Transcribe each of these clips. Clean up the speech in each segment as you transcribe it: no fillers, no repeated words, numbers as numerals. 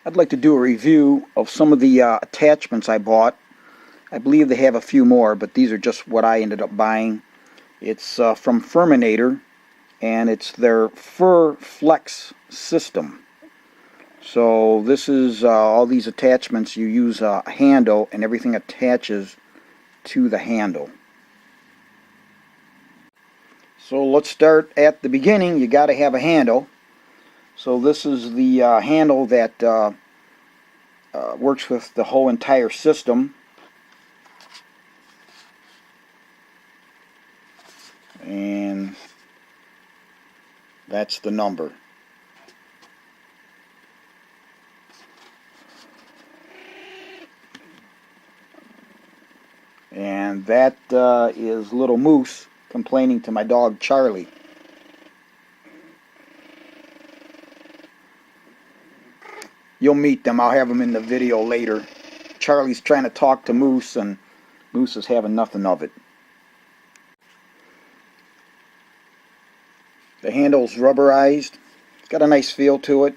I'd like to do a review of some of the attachments I bought. I believe they have a few more, but these are just what I ended up buying. It's from Furminator, and it's their FURflex system. So this is all these attachments. You use a handle, and everything attaches to the handle. So let's start at the beginning. You got to have a handle. So this is the handle that works with the whole entire system. And that's the number. And that is little Moose complaining to my dog Charlie. You'll meet them. I'll have them in the video later. Charlie's trying to talk to Moose, and Moose is having nothing of it. The handle's rubberized. It's got a nice feel to it.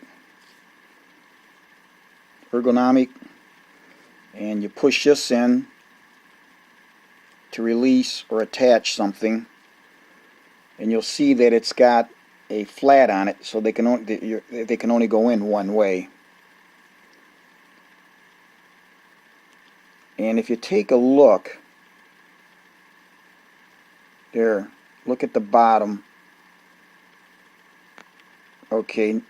Ergonomic. And you push this in to release or attach something, and you'll see that it's got a flat on it, so they can only go in one way. And if you take a look there, look at the bottom. Okay,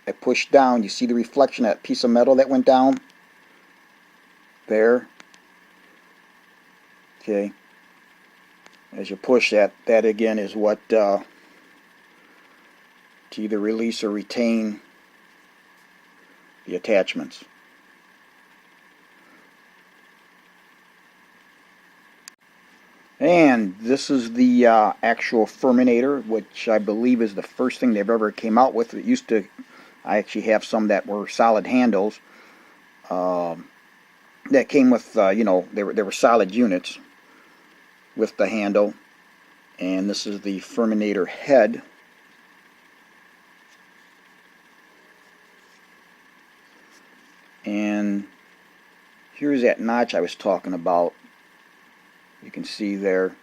I pushed down. You see the reflection of that piece of metal that went down there? Okay. As you push that again is what to either release or retain the attachments. And this is the actual Furminator, which I believe is the first thing they've ever came out with. It used to, I actually have some that were solid handles that came with, you know, they were solid units with the handle. And this is the Furminator Head. And here's that notch I was talking about. You can see there.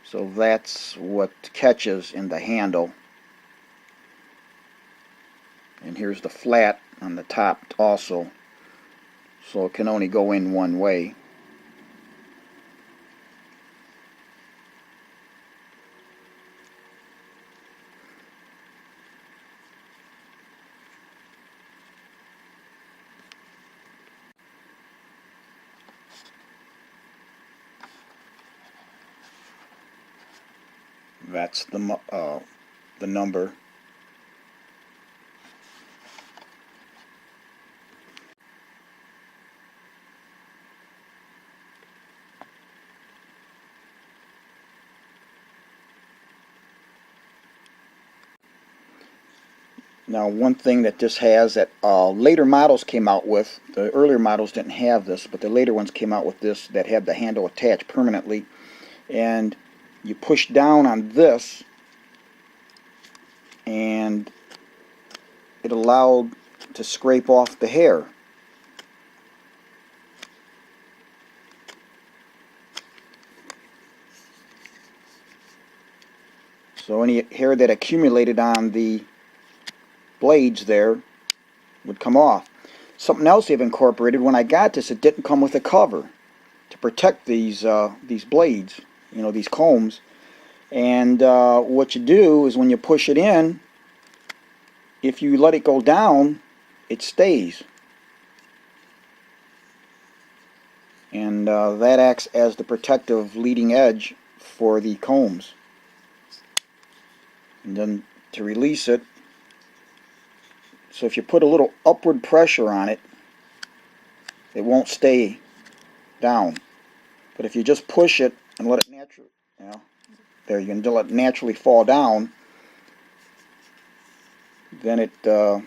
So that's what catches in the handle. And here's the flat on the top also. So it can only go in one way. That's the number. Now, one thing that this has that later models came out with, the earlier models didn't have this, but the later ones came out with this that had the handle attached permanently. And you push down on this, and it allowed to scrape off the hair. So any hair that accumulated on the blades there would come off. Something else they've incorporated, when I got this, it didn't come with a cover to protect these blades, you know, these combs. And what you do is when you push it in, if you let it go down, it stays. And that acts as the protective leading edge for the combs. And then to release it, so if you put a little upward pressure on it, it won't stay down. But if you just push it and let it naturally, you know, there, you can let it naturally fall down, then it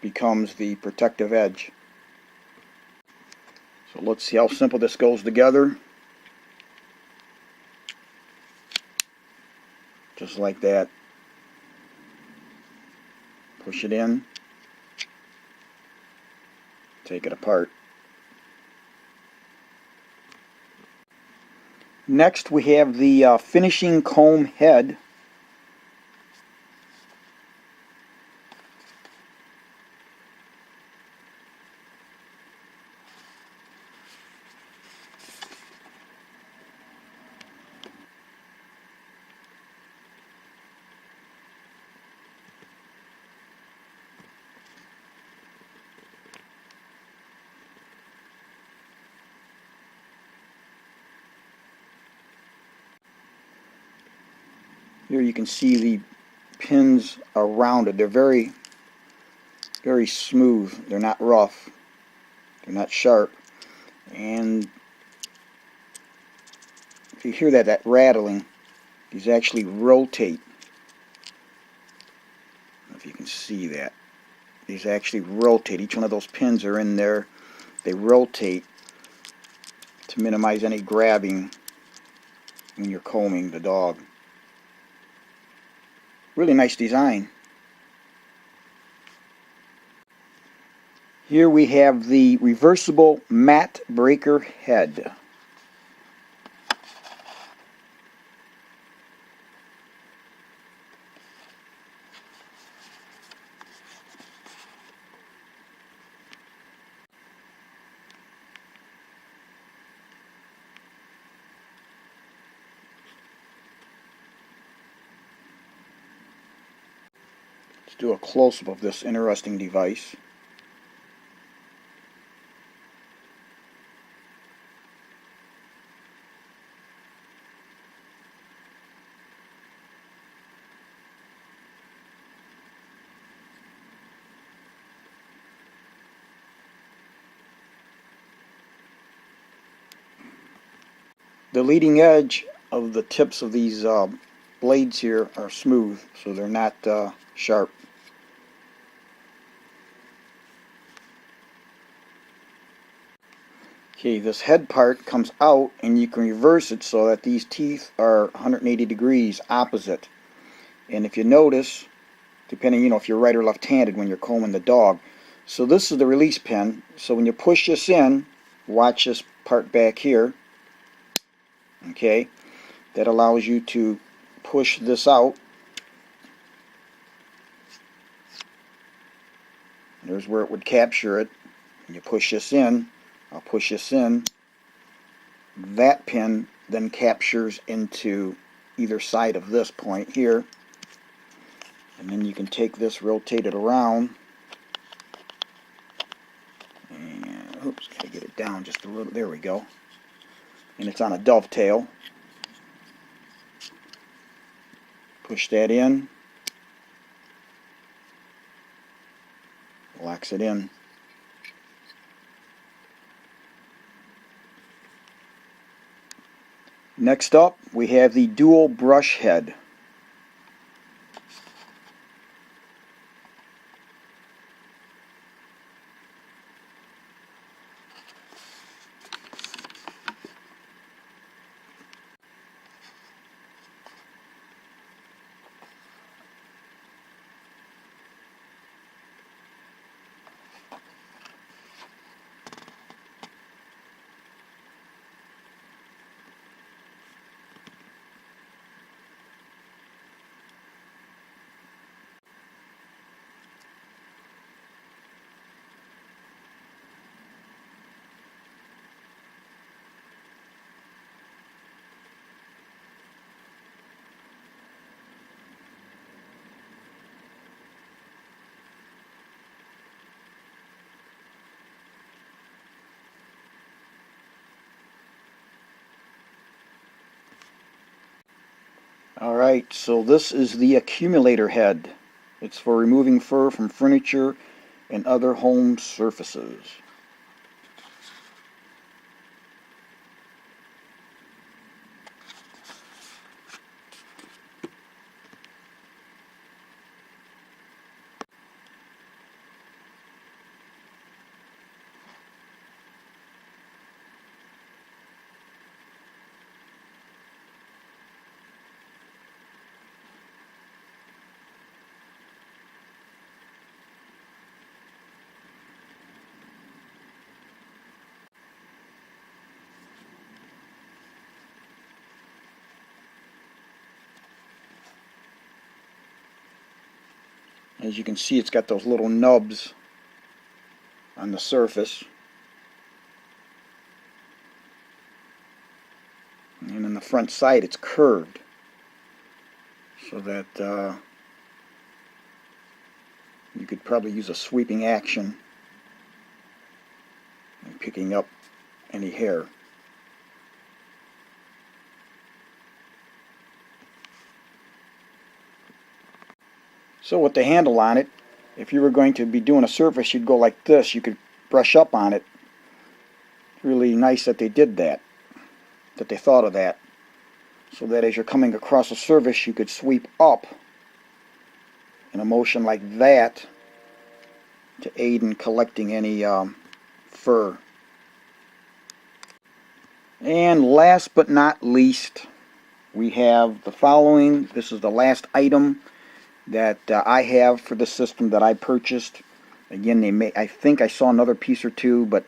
becomes the protective edge. So let's see how simple this goes together. Just like that. Push it in. take it apart. Next we have the finishing comb head. Here you can see the pins are rounded. They're very, very smooth. They're not rough. They're not sharp. And if you hear that rattling, these actually rotate. I don't know if you can see that. These actually rotate. Each one of those pins are in there. They rotate to minimize any grabbing when you're combing the dog. Really nice design. Here we have the reversible mat breaker head. Let's do a close-up of this interesting device. The leading edge of the tips of these blades here are smooth, so they're not sharp. Okay, this head part comes out and you can reverse it so that these teeth are 180 degrees opposite. And if you notice, depending, if you're right or left-handed when you're combing the dog. So this is the release pin. So when you push this in, watch this part back here. Okay, that allows you to push this out. There's where it would capture it. When you push this in, I'll push this in. That pin then captures into either side of this point here. And then you can take this, rotate it around. And, oops, gotta get it down just a little. There we go. And it's on a dovetail. Push that in. Locks it in. Next up, we have the dual brush head. Alright, so this is the Accumulator Head. It's for removing fur from furniture and other home surfaces. As you can see, it's got those little nubs on the surface. And on the front side it's curved, so that you could probably use a sweeping action in picking up any hair. So with the handle on it, if you were going to be doing a surface, you'd go like this. You could brush up on it. Really nice that they did that, that they thought of that, so that as you're coming across a surface, you could sweep up in a motion like that to aid in collecting any fur. And last but not least, we have the following. This is the last item that I have for the system that I purchased. Again, I think I saw another piece or two, but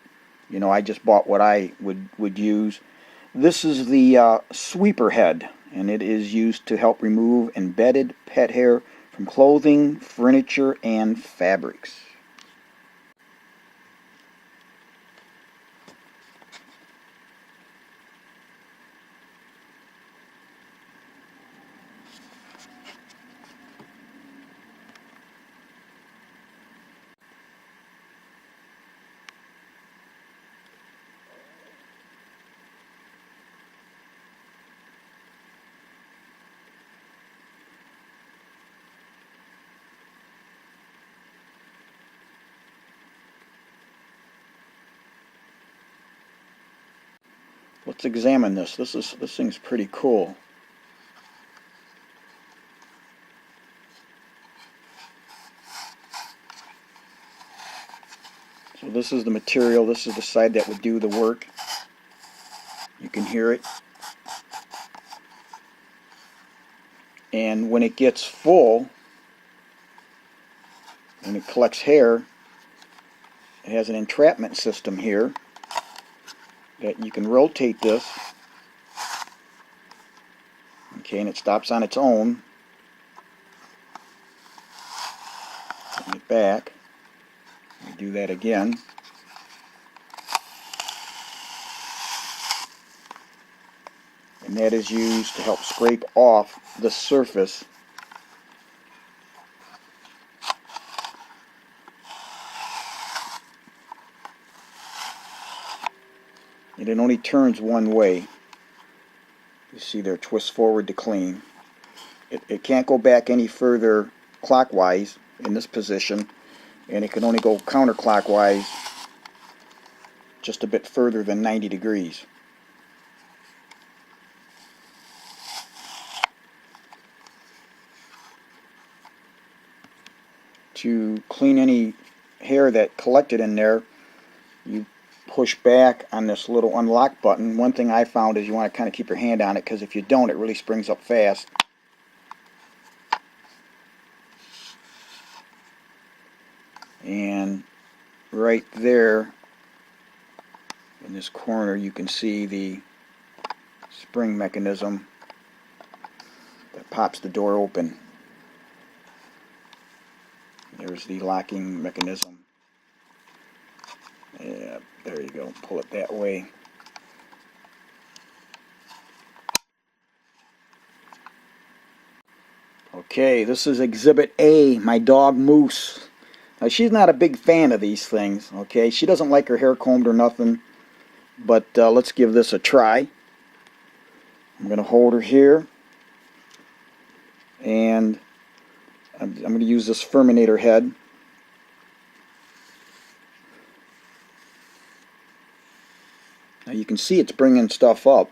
you know, I just bought what I would use. This is the sweeper head, and it is used to help remove embedded pet hair from clothing, furniture, and fabrics. Let's examine this. This thing's pretty cool. So this is the material. This is the side that would do the work. You can hear it. And when it gets full and it collects hair, it has an entrapment system here that you can rotate this. Okay, and it stops on its own. Bring it back. We do that again. And that is used to help scrape off the surface. And it only turns one way. You see there, twist forward to clean. It can't go back any further clockwise in this position, and it can only go counterclockwise just a bit further than 90 degrees. To clean any hair that collected in there, you push back on this little unlock button. One thing I found is you want to kind of keep your hand on it, because if you don't, it really springs up fast. And right there in this corner, you can see the spring mechanism that pops the door open. There's the locking mechanism. Yeah, there you go. Pull it that way. Okay, this is Exhibit A, my dog Moose. Now, she's not a big fan of these things, okay? She doesn't like her hair combed or nothing, but let's give this a try. I'm going to hold her here, and I'm going to use this Furminator Head. Now you can see it's bringing stuff up.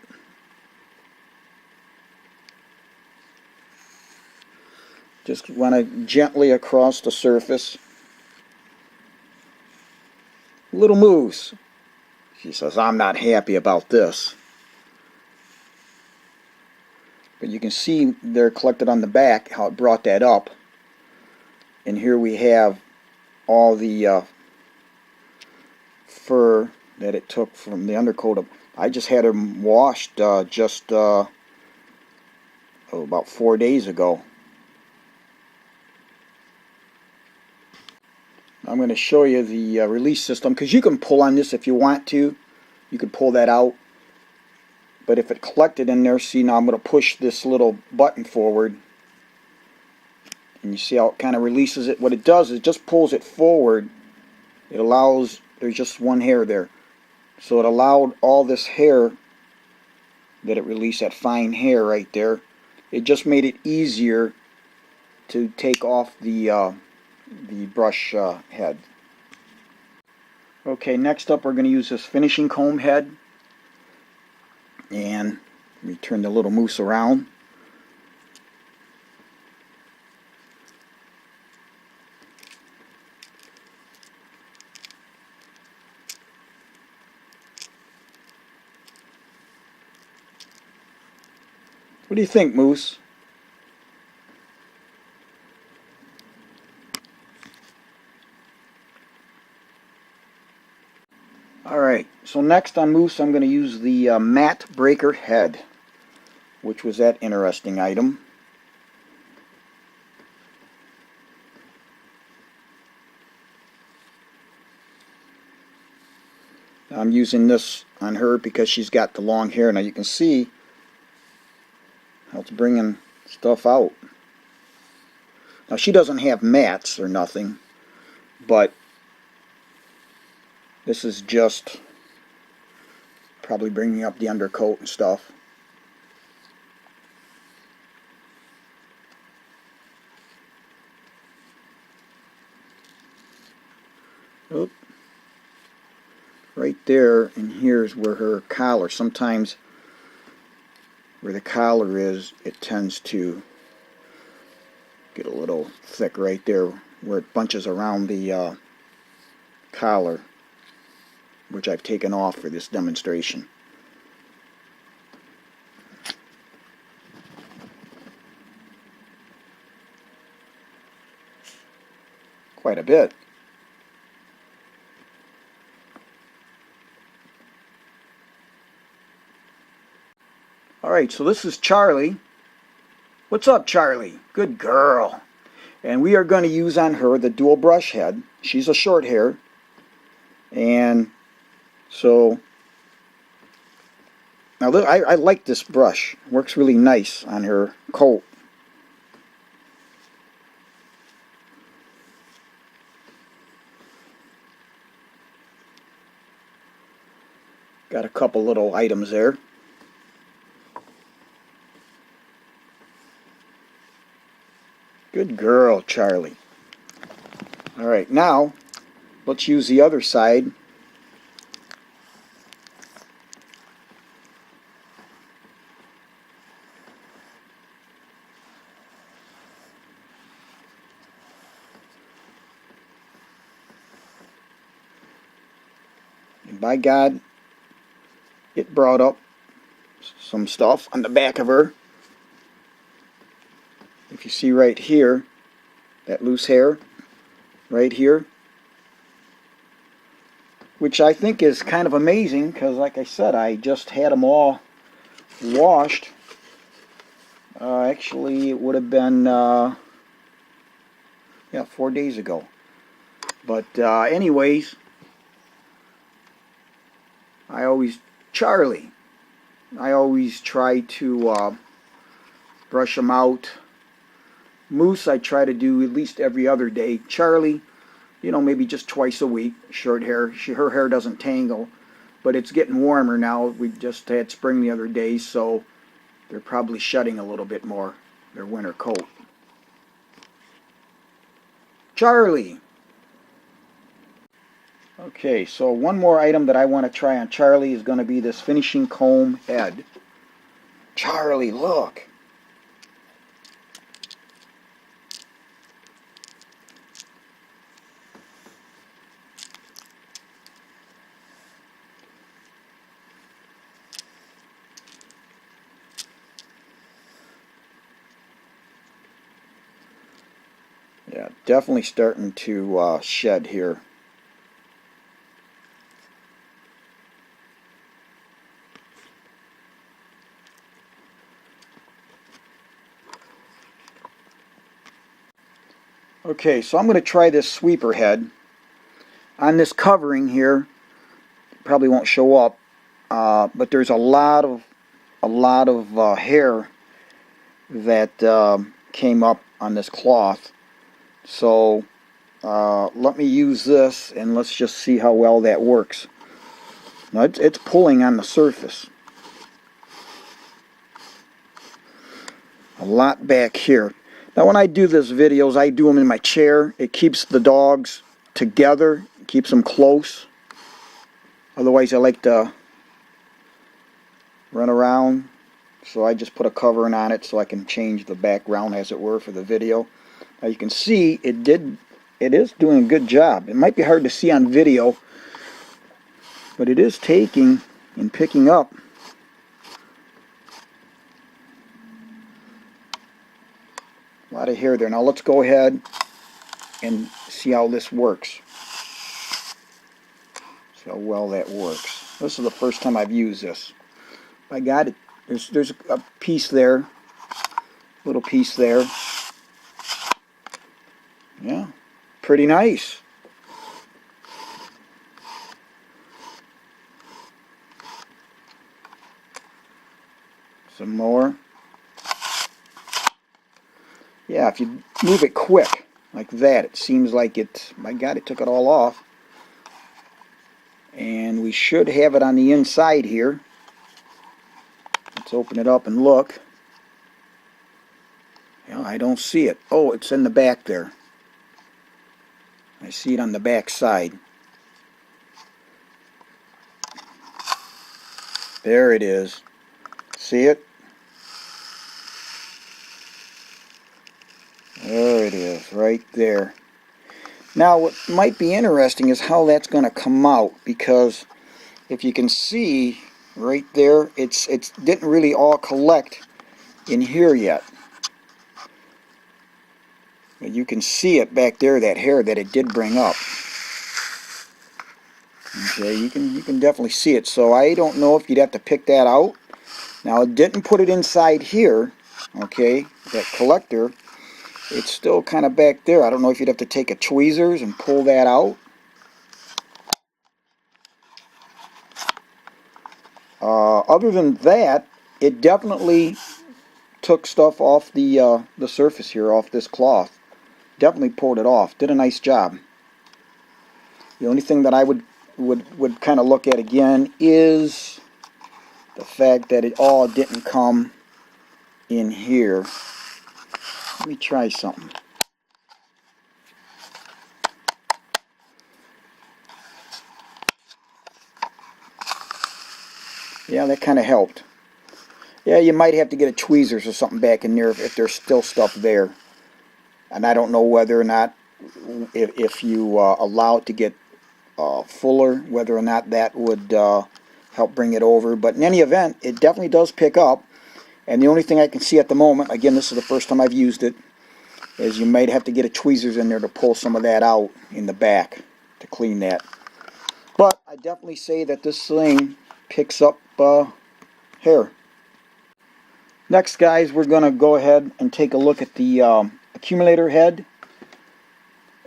Just want to gently across the surface. Little Moose. She says, I'm not happy about this. But you can see they're collected on the back, how it brought that up. And here we have all the fur that it took from the undercoat. I just had her washed about 4 days ago. I'm going to show you the release system, because you can pull on this if you want to. You could pull that out. But if it collected in there, see, now I'm going to push this little button forward. And you see how it kind of releases it? What it does is it just pulls it forward. It allows, there's just one hair there. So it allowed all this hair that it released, that fine hair right there. It just made it easier to take off the brush head. Okay, next up we're going to use this finishing comb head. And we turn the little mousse around. What do you think, Moose? Alright, so next on Moose I'm going to use the Matte Breaker Head, which was that interesting item. I'm using this on her because she's got the long hair. Now you can see how it's bringing stuff out. Now she doesn't have mats or nothing, but this is just probably bringing up the undercoat and stuff. Oop. Right there, and here's where her collar, sometimes where the collar is, it tends to get a little thick right there where it bunches around the collar, which I've taken off for this demonstration. Quite a bit. Alright, so this is Charlie. What's up, Charlie? Good girl. And we are going to use on her the dual brush head. She's a short hair. And so, now I like this brush. It works really nice on her coat. Got a couple little items there. Good girl, Charlie. Alright, now let's use the other side. And by God, it brought up some stuff on the back of her. If you see right here, that loose hair right here, which I think is kind of amazing because, like I said, I just had them all washed. Actually, it would have been, yeah, 4 days ago. But anyways, Charlie, I always try to brush them out. Moose, I try to do at least every other day. Charlie, you know, maybe just twice a week. Short hair. Her hair doesn't tangle, but it's getting warmer now. We just had spring the other day, so they're probably shedding a little bit more, their winter coat. Charlie! Okay, so one more item that I want to try on Charlie is going to be this finishing comb head. Charlie, look! Yeah, definitely starting to shed here. Okay, so I'm going to try this sweeper head. on this covering here, probably won't show up, but there's a lot of hair that came up on this cloth. So let me use this and let's just see how well that works. Now it's pulling on the surface. A lot back here. Now when I do this videos, I do them in my chair. It keeps the dogs together, keeps them close. Otherwise I like to run around, so I just put a covering on it so I can change the background, as it were, for the video. Now you can see it is doing a good job. It might be hard to see on video, but it is taking and picking up. A lot of hair there. Now let's go ahead and see how this works. See how well that works. This is the first time I've used this. I got it. There's a piece there, little piece there. Yeah, pretty nice. Some more. Yeah, if you move it quick like that, it seems like it, my God, it took it all off. And we should have it on the inside here. Let's open it up and look. Yeah, I don't see it. Oh, it's in the back there. I see it on the back side. There it is. See it? There it is, right there. Now what might be interesting is how that's going to come out, because if you can see right there, it didn't really all collect in here yet. But you can see it back there, that hair that it did bring up. Okay, you can definitely see it. So I don't know if you'd have to pick that out. Now it didn't put it inside here, okay, that collector. It's still kind of back there. I don't know if you'd have to take a tweezers and pull that out. Other than that, it definitely took stuff off the surface here, off this cloth. Definitely pulled it off. Did a nice job. The only thing that I would kind of look at again is the fact that it all didn't come in here. Let me try something. Yeah, that kind of helped. Yeah, you might have to get a tweezers or something back in there if there's still stuff there. And I don't know whether or not, if you allow it to get fuller, whether or not that would help bring it over. But in any event, it definitely does pick up. And the only thing I can see at the moment, again, this is the first time I've used it, is you might have to get a tweezers in there to pull some of that out in the back to clean that. But I definitely say that this thing picks up hair. Next, guys, we're going to go ahead and take a look at the Accumulator Head,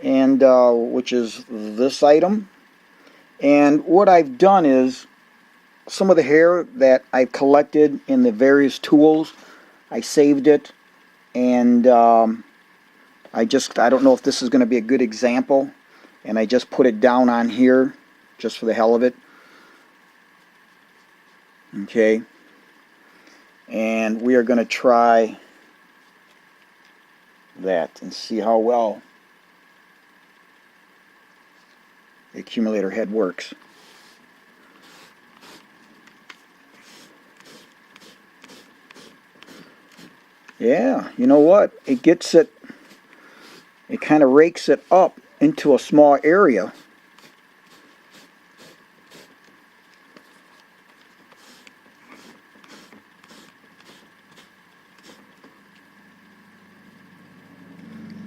and which is this item. And what I've done is, some of the hair that I've collected in the various tools, I saved it, and I don't know if this is going to be a good example, and I just put it down on here just for the hell of it. Okay, and we are going to try that and see how well the Accumulator Head works. Yeah, you know what? It gets it, it kind of rakes it up into a small area.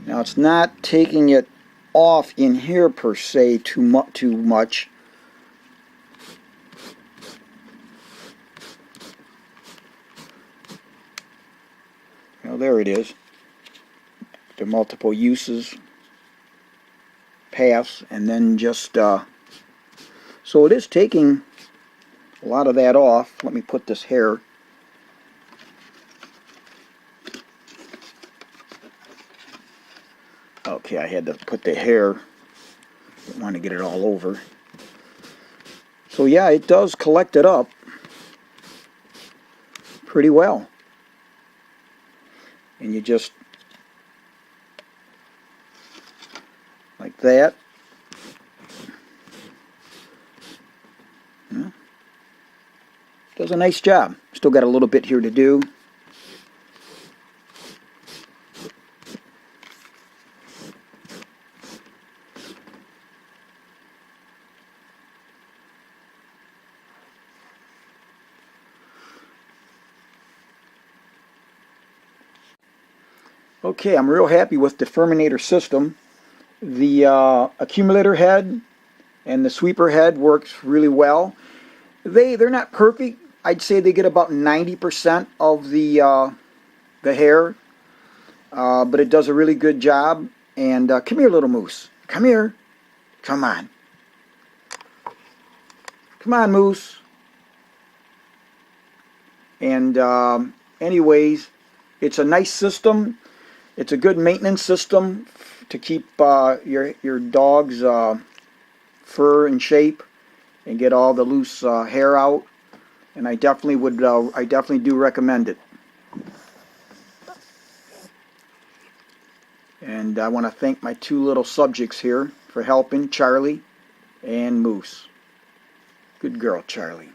Now it's not taking it off in here per se too much. Well, there it is. The multiple uses pass, and then just so it is taking a lot of that off. Let me put this hair. Okay, I had to put the hair. Didn't want to get it all over. So yeah, it does collect it up pretty well. And you just, like that. Yeah. Does a nice job. Still got a little bit here to do. Okay, I'm real happy with the Furminator system. The Accumulator Head and the Sweeper Head works really well. They're not perfect. I'd say they get about 90% of the hair, but it does a really good job. And come here, little moose. Come here. Come on. Come on, moose. And anyways, it's a nice system. It's a good maintenance system to keep your dog's fur in shape and get all the loose hair out. And I definitely do recommend it. And I want to thank my two little subjects here for helping, Charlie and Moose. Good girl, Charlie.